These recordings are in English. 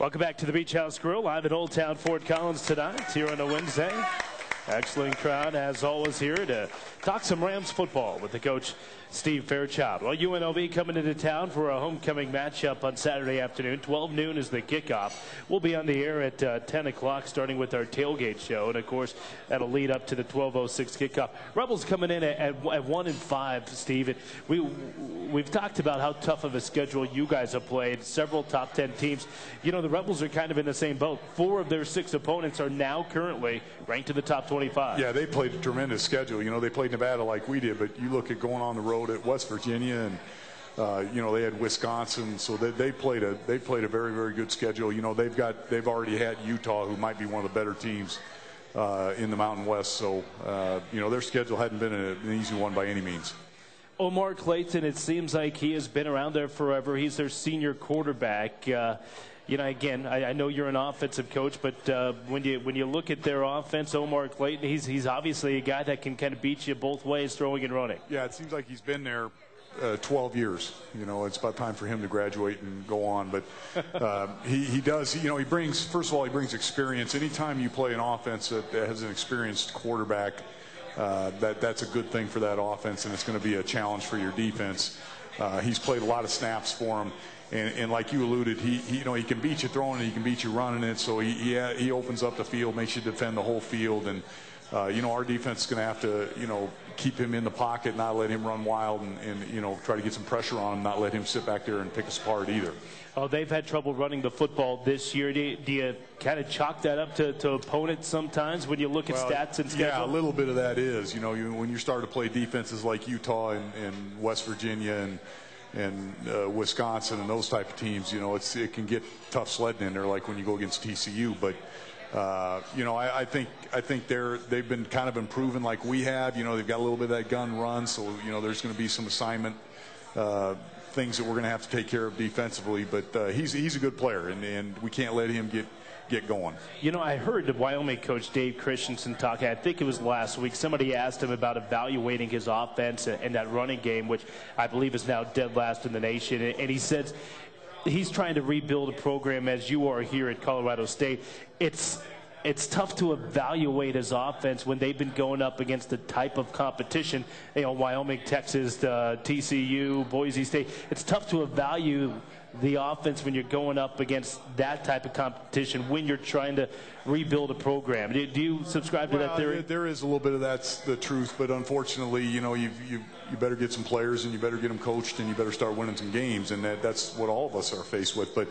Welcome back to the Beach House Grill, live at Old Town Fort Collins tonight, here on a Wednesday. Excellent crowd, as always, here to talk some Rams football with the coach, Steve Fairchild. Well, UNLV coming into town for a homecoming matchup on Saturday afternoon. 12 noon is the kickoff. We'll be on the air at 10 o'clock, starting with our tailgate show. And, of course, that'll lead up to the 12:06 kickoff. Rebels coming in at 1-5, Steve. We've talked about how tough of a schedule you guys have played, several top 10 teams. You know, the Rebels are kind of in the same boat. 4 of their 6 opponents are now currently ranked in the top 25. Yeah, they played a tremendous schedule. You know, they played Nevada like we did, but you look at going on the road at West Virginia, and you know, they had Wisconsin, so they played a very, very good schedule. You know, they've already had Utah, who might be one of the better teams in the Mountain West. So you know, their schedule hadn't been an easy one by any means. Omar Clayton, it seems like he has been around there forever. He's their senior quarterback. You know, again, I know you're an offensive coach, but when you look at their offense, Omar Clayton, he's obviously a guy that can kind of beat you both ways, throwing and running. Yeah, it seems like he's been there 12 years. You know, it's about time for him to graduate and go on. But he does. You know, first of all, he brings experience. Anytime you play an offense that has an experienced quarterback, that's a good thing for that offense, and it's going to be a challenge for your defense. He's played a lot of snaps for him. And like you alluded, you know, he can beat you throwing it, he can beat you running it. So he opens up the field, makes you defend the whole field. And you know, our defense is going to have to, you know, keep him in the pocket, not let him run wild, and you know, try to get some pressure on him, not let him sit back there and pick us apart either. Oh, they've had trouble running the football this year. Do you kind of chalk that up to opponents sometimes when you look at stats and schedule? Yeah, a little bit of that is. You know, when you start to play defenses like Utah and West Virginia and Wisconsin and those type of teams, you know, it can get tough sledding in there, like when you go against TCU. But you know, I think they've been kind of improving like we have. You know, they've got a little bit of that gun run, so you know, there's going to be some assignment things that we're going to have to take care of defensively. But he's a good player, and we can't let him get going. You know, I heard the Wyoming coach Dave Christensen talking, I think it was last week. Somebody asked him about evaluating his offense and that running game, which I believe is now dead last in the nation. And he says he's trying to rebuild a program as you are here at Colorado State. It's tough to evaluate his offense when they've been going up against the type of competition, you know, Wyoming, Texas, TCU, Boise State. It's tough to evaluate the offense when you're going up against that type of competition when you're trying to rebuild a program. Do you subscribe to that theory? There is a little bit of that's the truth, but unfortunately, you know, you better get some players and you better get them coached and you better start winning some games, and that's what all of us are faced with. But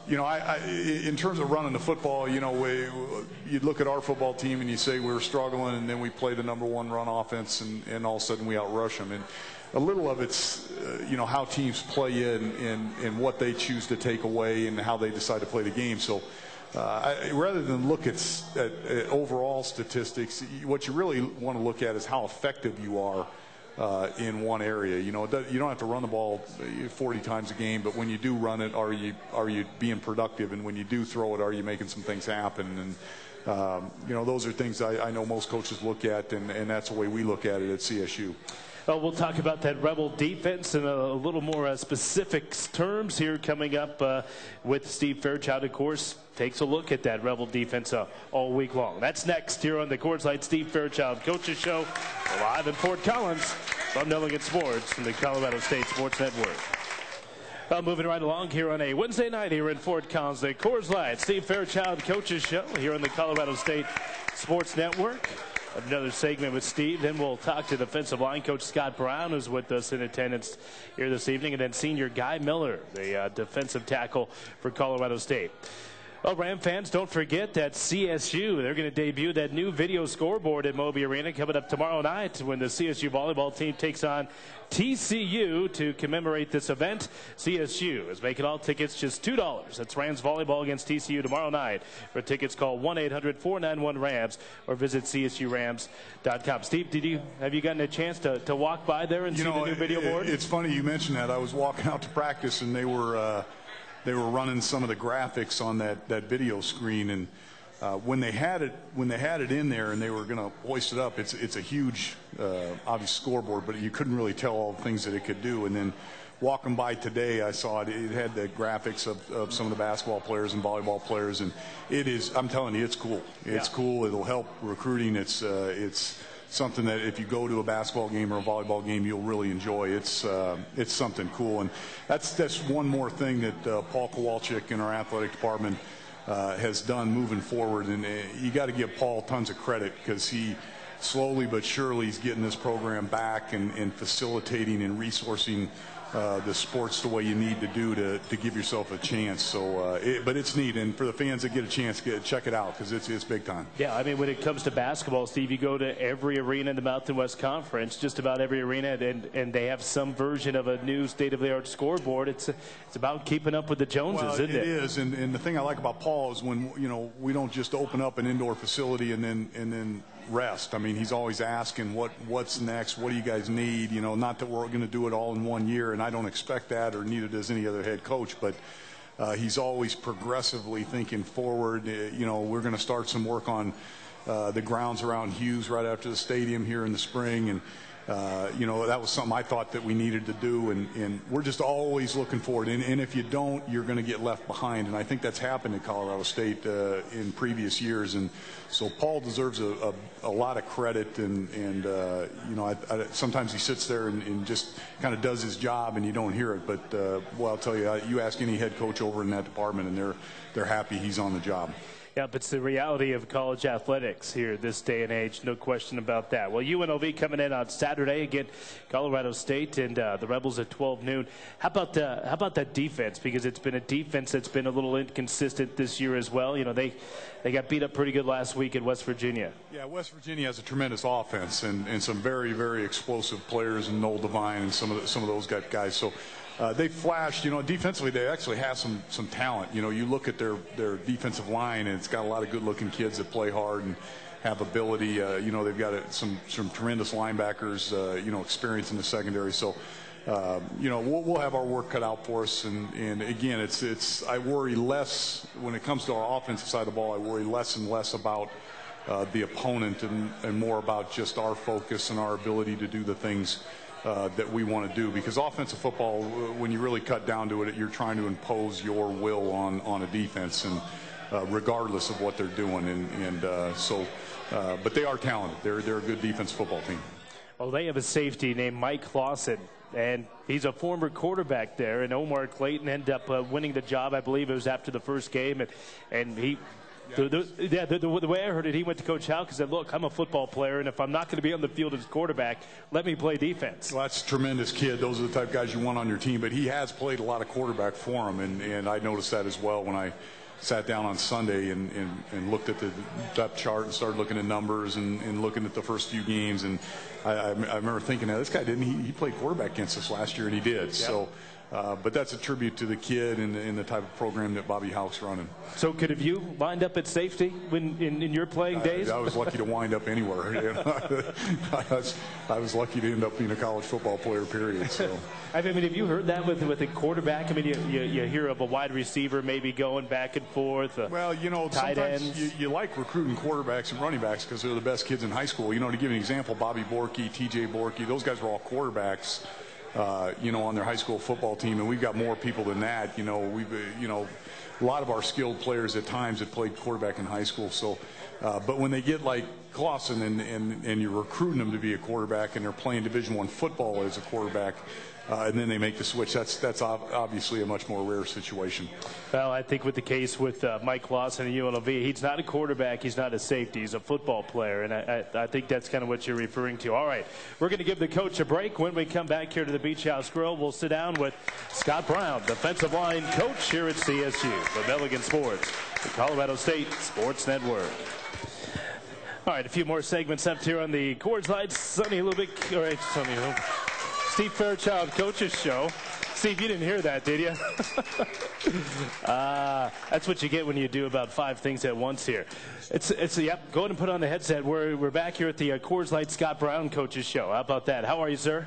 you know, in terms of running the football, you know, you look at our football team and you say we're struggling, and then we play the #1 run offense, and all of a sudden we outrush them. And a little of it's, you know, how teams play you and what they choose to take away and how they decide to play the game. So rather than look at overall statistics, what you really want to look at is how effective you are in one area. You know, you don't have to run the ball 40 times a game, but when you do run it, are you being productive? And when you do throw it, are you making some things happen? And you know, those are things I know most coaches look at, and that's the way we look at it at CSU. Well, we'll talk about that Rebel defense in a little more specific terms here coming up with Steve Fairchild, of course. Takes a look at that Rebel defense all week long. That's next here on the Coors Light Steve Fairchild Coaches Show, live in Fort Collins from Milligan Sports and the Colorado State Sports Network. Moving right along here on a Wednesday night here in Fort Collins, the Coors Light Steve Fairchild Coaches Show here on the Colorado State Sports Network. Another segment with Steve. Then we'll talk to defensive line coach Scott Brown, who's with us in attendance here this evening, and then senior Guy Miller, the defensive tackle for Colorado State. Well, Ram fans, don't forget that CSU, they're going to debut that new video scoreboard at Moby Arena coming up tomorrow night when the CSU volleyball team takes on TCU to commemorate this event. CSU is making all tickets just $2. That's Rams volleyball against TCU tomorrow night. For tickets, call 1-800-491-RAMS or visit CSURams.com. Steve, have you gotten a chance to walk by there and see the new video board? It's funny you mentioned that. I was walking out to practice, and they were running some of the graphics on that video screen, and when they had it in there and they were going to hoist it up, it's a huge obvious scoreboard, but you couldn't really tell all the things that it could do. And then walking by today, I saw it. It had the graphics of some of the basketball players and volleyball players, and it is. I'm telling you, it's cool. It's cool. It'll help recruiting. It's something that if you go to a basketball game or a volleyball game, you'll really enjoy. It's something cool, and that's one more thing that Paul Kowalczyk in our athletic department has done moving forward. And you got to give Paul tons of credit, because he slowly but surely is getting this program back and facilitating and resourcing the sports the way you need to do to give yourself a chance. So, but it's neat, and for the fans that get a chance, check it out, because it's big time. Yeah, I mean, when it comes to basketball, Steve, you go to every arena in the Mountain West Conference, just about every arena, and they have some version of a new state-of-the-art scoreboard. It's about keeping up with the Joneses, isn't it? It is, and the thing I like about Paul is when we don't just open up an indoor facility and then rest. I mean, he's always asking what's next, what do you guys need, not that we're going to do it all in 1 year, and I don't expect that, or neither does any other head coach, but he's always progressively thinking forward. We're going to start some work on the grounds around Hughes right after the stadium here in the spring, and that was something I thought that we needed to do, and we're just always looking forward. And if you don't, you're going to get left behind. And I think that's happened at Colorado State in previous years. And so Paul deserves a lot of credit. And sometimes he sits there and just kind of does his job, and you don't hear it. But I'll tell you, you ask any head coach over in that department, and they're happy he's on the job. Yeah, but it's the reality of college athletics here this day and age, no question about that. Well, UNLV coming in on Saturday against Colorado State, and the Rebels at 12 noon. How about that defense? Because it's been a defense that's been a little inconsistent this year as well. They got beat up pretty good last week at West Virginia. Yeah, West Virginia has a tremendous offense and some very, very explosive players, and Noel Devine and some of those guys. So. They flashed, defensively they actually have some talent. You look at their defensive line, and it's got a lot of good-looking kids that play hard and have ability. They've got some tremendous linebackers, experience in the secondary. So, we'll have our work cut out for us. And again, I worry less when it comes to our offensive side of the ball. I worry less and less about the opponent and more about just our focus and our ability to do the things that we want to do, because offensive football, when you really cut down to it, you're trying to impose your will on a defense, and regardless of what they're doing, but they are talented. They're a good defense football team. Well, they have a safety named Mike Clausen, and he's a former quarterback there, and Omar Clayton ended up winning the job. I believe it was after the first game, and he. The way I heard it, he went to Coach Houck and said, look, I'm a football player, and if I'm not going to be on the field as quarterback, let me play defense. Well, that's a tremendous kid. Those are the type of guys you want on your team. But he has played a lot of quarterback for him, and I noticed that as well when I sat down on Sunday and looked at the depth chart and started looking at numbers and looking at the first few games. And I remember thinking, now, this guy he played quarterback against us last year, and he did. Yep. So. But that's a tribute to the kid and the type of program that Bobby Houck's running. So could have you lined up at safety in your playing days? I was lucky to wind up anywhere. I was lucky to end up being a college football player, period. So. I mean, have you heard that with a quarterback? I mean, you hear of a wide receiver maybe going back and forth. Well, tight sometimes ends. You like recruiting quarterbacks and running backs because they're the best kids in high school. To give you an example, Bobby Borky, T.J. Borky, those guys were all quarterbacks. On their high school football team, and we've got more people than that. A lot of our skilled players at times have played quarterback in high school. So, but when they get like Clausen and you're recruiting them to be a quarterback, and they're playing Division I football as a quarterback, and then they make the switch, that's obviously a much more rare situation. Well, I think with the case with Mike Clausen and UNLV, he's not a quarterback, he's not a safety, he's a football player, and I think that's kind of what you're referring to. All right, we're going to give the coach a break. When we come back here to the Beach House Grill, we'll sit down with Scott Brown, defensive line coach here at CSU. From Milligan Sports, the Colorado State Sports Network. All right, a few more segments up here on the Coors Light. Sunny a little bit. All right, sunny. Steve Fairchild Coach's Show. Steve, you didn't hear that, did you? That's what you get when you do about 5 things at once here. Yep, go ahead and put on the headset. We're back here at the Coors Light Scott Brown Coach's Show. How about that? How are you, sir?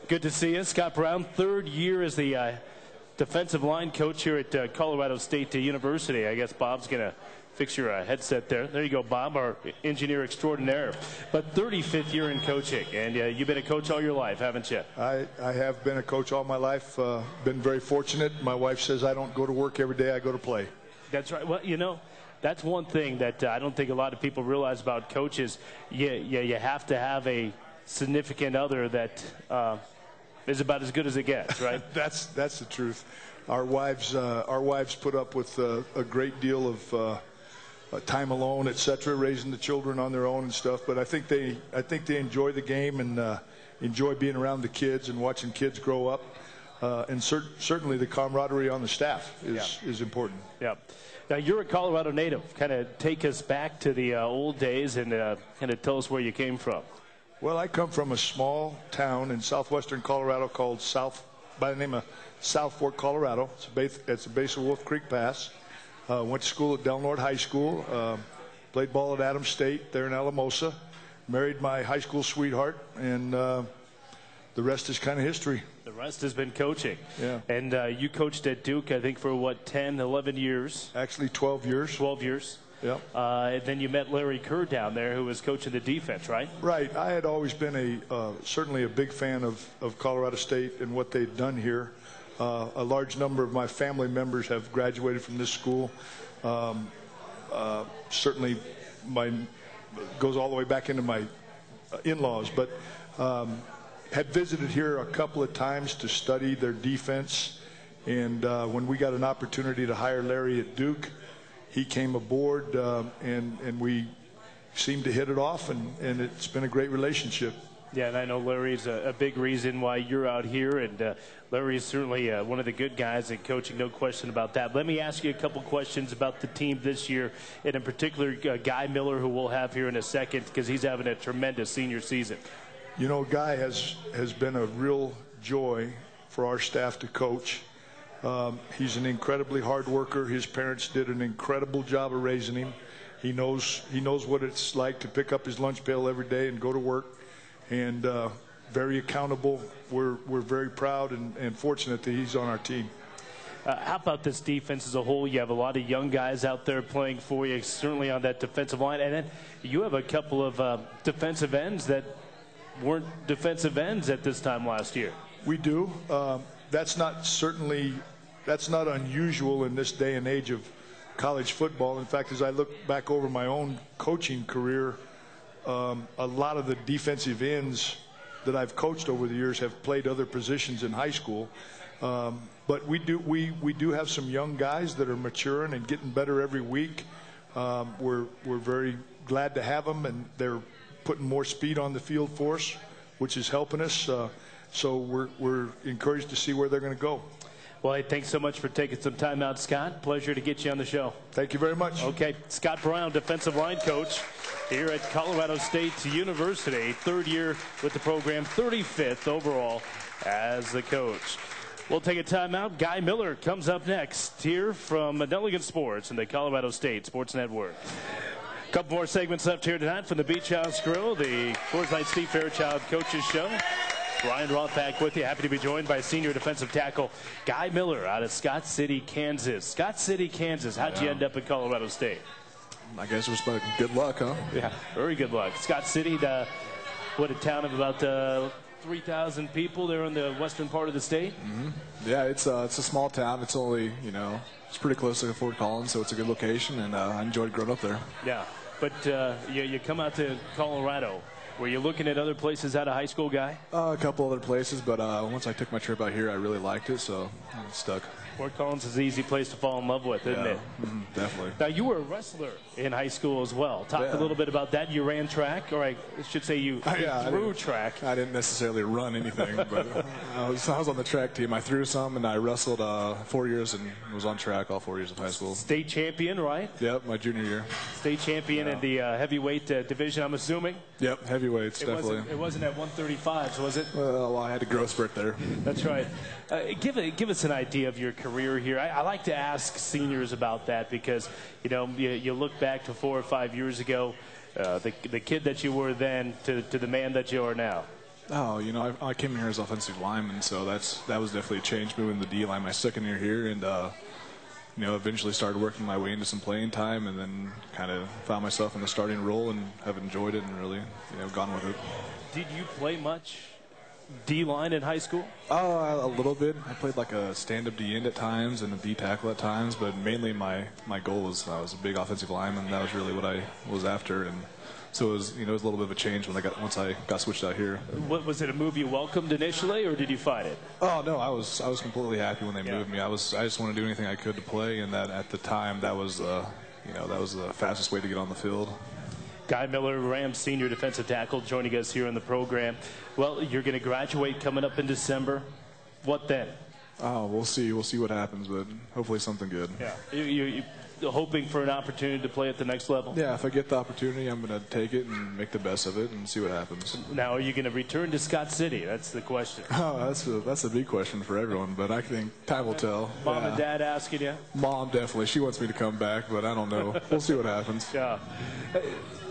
Good to see you. Scott Brown, 3rd year as the defensive line coach here at Colorado State University. I guess Bob's going to fix your headset there. There you go, Bob, our engineer extraordinaire. But 35th year in coaching, and you've been a coach all your life, haven't you? I have been a coach all my life. Been very fortunate. My wife says I don't go to work every day. I go to play. That's right. Well, you know, that's one thing that I don't think a lot of people realize about coaches. You have to have a significant other that is about as good as it gets, right? That's the truth. Our wives put up with a great deal of time alone, etc., raising the children on their own and stuff. But I think they enjoy the game and enjoy being around the kids and watching kids grow up. And certainly the camaraderie on the staff is important. Yeah. Now you're a Colorado native. Kind of take us back to the old days and kind of tell us where you came from. Well, I come from a small town in southwestern Colorado called by the name of South Fork, Colorado. It's the base of Wolf Creek Pass. Went to school at Del Norte High School. Played ball at Adams State there in Alamosa. Married my high school sweetheart, and the rest is kind of history. The rest has been coaching. Yeah. And you coached at Duke, I think, for what, 10, 11 years? Actually, 12 years. 12 years. Yeah. And then you met Larry Kerr down there, who was coaching the defense, right? Right. I had always been certainly a big fan of Colorado State and what they've done here. A large number of my family members have graduated from this school. Certainly, goes all the way back into my in-laws, but had visited here a couple of times to study their defense. And when we got an opportunity to hire Larry at Duke, he came aboard, and we seemed to hit it off, and it's been a great relationship. Yeah, and I know Larry's a big reason why you're out here, and Larry is certainly one of the good guys in coaching, no question about that. Let me ask you a couple questions about the team this year, and in particular, Guy Miller, who we'll have here in a second, because he's having a tremendous senior season. You know, Guy has been a real joy for our staff to coach. He's an incredibly hard worker. His parents did an incredible job of raising him. He knows what it's like to pick up his lunch pail every day and go to work. And very accountable. We're very proud and fortunate that he's on our team. How about this defense as a whole? You have a lot of young guys out there playing for you, certainly on that defensive line. And then you have a couple of defensive ends that weren't defensive ends at this time last year. We do. That's not unusual in this day and age of college football. In fact, as I look back over my own coaching career, a lot of the defensive ends that I've coached over the years have played other positions in high school. But we do have some young guys that are maturing and getting better every week. We're very glad to have them, and they're putting more speed on the field for us, which is helping us. So we're encouraged to see where they're going to go. Well, hey, thanks so much for taking some time out, Scott. Pleasure to get you on the show. Thank you very much. Okay, Scott Brown, defensive line coach here at Colorado State University. Third year with the program, 35th overall as the coach. We'll take a timeout. Guy Miller comes up next here from Delegate Sports and the Colorado State Sports Network. A couple more segments left here tonight from the Beach House Grill, the Coors Light Steve Fairchild Coaches Show. Brian Roth back with you. Happy to be joined by senior defensive tackle Guy Miller out of Scott City, Kansas. Scott City, Kansas. How'd you end up at Colorado State? I guess it was good luck, huh? Yeah, very good luck. Scott City, a town of about 3,000 people there in the western part of the state. Mm-hmm. Yeah, it's a small town. It's only, it's pretty close to Fort Collins, so it's a good location, and I enjoyed growing up there. Yeah, but you come out to Colorado. Were you looking at other places out of high school, Guy? A couple other places, but once I took my trip out here, I really liked it, so I'm stuck. Fort Collins is an easy place to fall in love with, isn't it? Mm-hmm, definitely. Now, you were a wrestler in high school as well. Talk a little bit about that. You ran track, or I should say you threw track. I didn't necessarily run anything, but I was on the track team. I threw some, and I wrestled 4 years and was on track all 4 years of high school. State champion, right? Yep, my junior year. State champion in the heavyweight division, I'm assuming? Yep, heavyweights, definitely. It wasn't at 135s, was it? Well, I had a growth spurt there. That's right. Give us an idea of your career here. I like to ask seniors about that because, you look back to 4 or 5 years ago, the kid that you were then to the man that you are now. Oh, I came here as offensive lineman, so that was definitely a change moving the D-line my second year here, and eventually started working my way into some playing time, and then kind of found myself in the starting role and have enjoyed it and really, gone with it. Did you play much D-line in high school? A little bit. I played like a stand-up D-end at times and a D-tackle at times, but mainly my goal was I was a big offensive lineman. That was really what I was after, and so it was a little bit of a change once I got switched out here. What, was it a move you welcomed initially, or did you fight it? Oh no, I was completely happy when they moved me. I just wanted to do anything I could to play, and that at the time that was that was the fastest way to get on the field. Guy Miller, Rams senior defensive tackle, joining us here on the program. Well, you're going to graduate coming up in December. What then? Oh, we'll see. We'll see what happens, but hopefully something good. Yeah. You're hoping for an opportunity to play at the next level? Yeah, if I get the opportunity, I'm going to take it and make the best of it and see what happens. Now, are you going to return to Scott City? That's the question. Oh, that's a big question for everyone, but I think time will tell. Mom and Dad asking you? Mom, definitely. She wants me to come back, but I don't know. We'll see what happens. Yeah.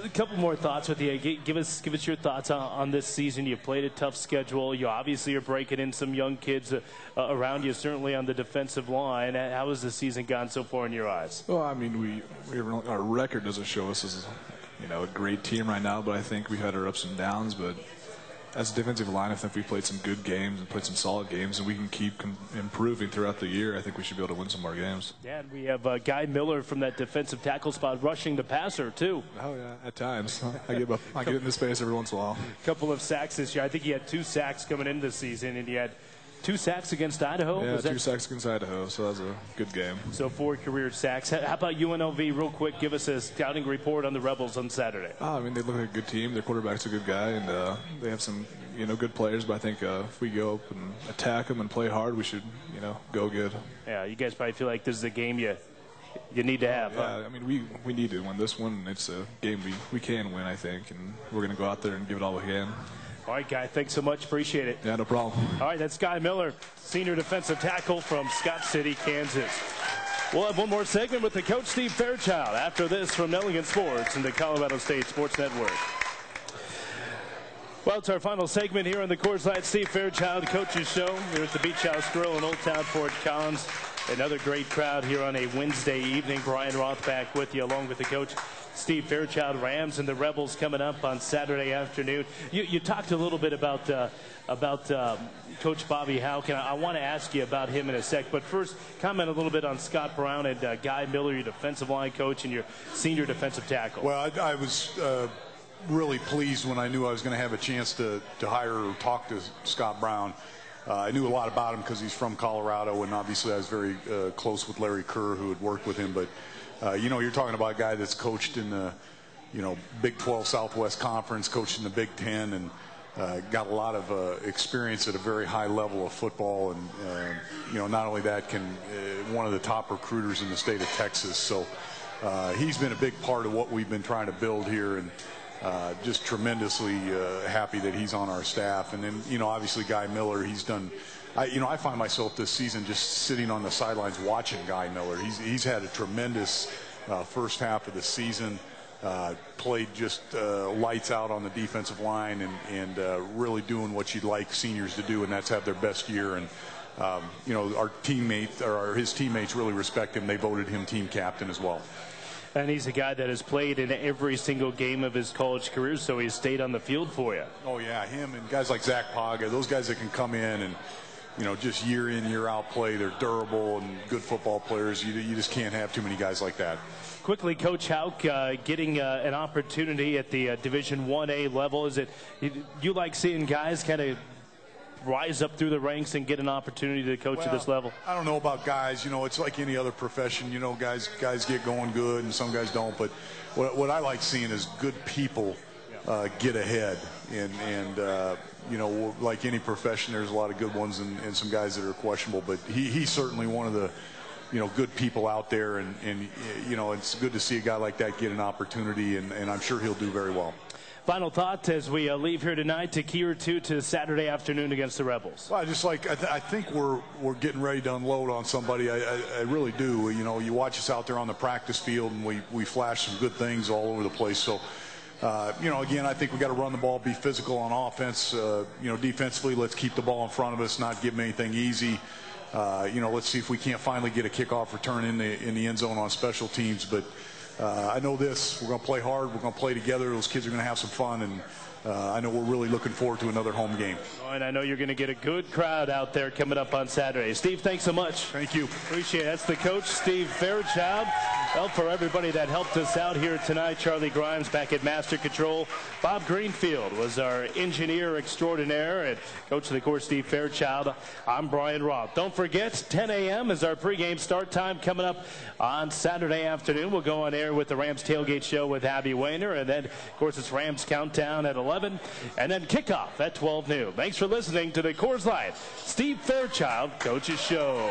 A couple more thoughts with you. Give us your thoughts on this season. You played a tough schedule. You obviously are breaking in some young kids around you, certainly on the defensive line. How has the season gone so far in your eyes? Well, I mean, our record doesn't show us as a great team right now, but I think we've had our ups and downs. But as a defensive line, I think we played some good games and played some solid games, and we can keep improving throughout the year. I think we should be able to win some more games. Yeah, and we have Guy Miller from that defensive tackle spot rushing the passer, too. Oh, yeah, at times. I get into space every once in a while. A couple of sacks this year. I think he had 2 sacks coming into the season, and he had 2 sacks against Idaho? Yeah, 2 sacks against Idaho, so that was a good game. So 4 career sacks. How about UNLV, real quick? Give us a scouting report on the Rebels on Saturday. I mean, they look like a good team. Their quarterback's a good guy, and they have some, good players. But I think if we go up and attack them and play hard, we should, go good. Yeah, you guys probably feel like this is a game you need to have. Yeah, I mean, we need to win this one. It's a game we can win, I think, and we're going to go out there and give it all we can. All right, Guy, thanks so much. Appreciate it. Yeah, no problem. All right, that's Guy Miller, senior defensive tackle from Scott City, Kansas. We'll have one more segment with the coach, Steve Fairchild, after this from Nelligan Sports and the Colorado State Sports Network. Well, it's our final segment here on the Coors Light Steve Fairchild Coaches Show. Here at the Beach House Grill in Old Town Fort Collins. Another great crowd here on a Wednesday evening. Brian Roth back with you, along with the coach, Steve Fairchild. Rams and the Rebels coming up on Saturday afternoon. You talked a little bit about Coach Bobby Houck, and I want to ask you about him in a sec. But first, comment a little bit on Scott Brown and Guy Miller, your defensive line coach and your senior defensive tackle. Well, I was really pleased when I knew I was going to have a chance to hire or talk to Scott Brown. I knew a lot about him because he's from Colorado, and obviously I was very close with Larry Kerr, who had worked with him. But you're talking about a guy that's coached in the, Big 12 Southwest Conference, coached in the Big 10, and got a lot of experience at a very high level of football. And, not only that, one of the top recruiters in the state of Texas. So he's been a big part of what we've been trying to build here, and just tremendously happy that he's on our staff. And then, obviously Guy Miller, he's done. I find myself this season just sitting on the sidelines watching Guy Miller. He's had a tremendous first half of the season. Played just lights out on the defensive line, and really doing what you'd like seniors to do, and that's have their best year. And our teammates, or his teammates, really respect him. They voted him team captain as well. And he's a guy that has played in every single game of his college career, so he's stayed on the field for you. Oh, yeah, him and guys like Zach Paga, those guys that can come in and, just year in, year out play. They're durable and good football players. You just can't have too many guys like that. Quickly, Coach Houck, getting an opportunity at the Division 1A level. Is it you like seeing guys kind of rise up through the ranks and get an opportunity to coach at this level? I don't know about guys. It's like any other profession. Guys get going good and some guys don't. But what I like seeing is good people get ahead. And like any profession, there's a lot of good ones and some guys that are questionable. But he's certainly one of the good people out there. And it's good to see a guy like that get an opportunity. And I'm sure he'll do very well. Final thought as we leave here tonight to key or two to Saturday afternoon against the Rebels. Well, I think we're getting ready to unload on somebody. I really do. You watch us out there on the practice field, and we flash some good things all over the place. So, again, I think we got to run the ball, be physical on offense. Defensively, let's keep the ball in front of us, not give them anything easy. let's see if we can't finally get a kickoff return in the end zone on special teams. But I know this: we're going to play hard. We're going to play together. Those kids are going to have some fun, and I know we're really looking forward to another home game. Oh, and I know you're going to get a good crowd out there coming up on Saturday. Steve, thanks so much. Thank you. Appreciate it. That's the coach, Steve Fairchild. Well, for everybody that helped us out here tonight, Charlie Grimes back at Master Control. Bob Greenfield was our engineer extraordinaire, and coach of the course, Steve Fairchild. I'm Brian Roth. Don't forget, 10 a.m. is our pregame start time coming up on Saturday afternoon. We'll go on air with the Rams Tailgate Show with Abby Wayner, and then, of course, it's Rams Countdown at 11, and then kickoff at 12 noon. Thanks for listening to the Coors Light Steve Fairchild Coaches Show.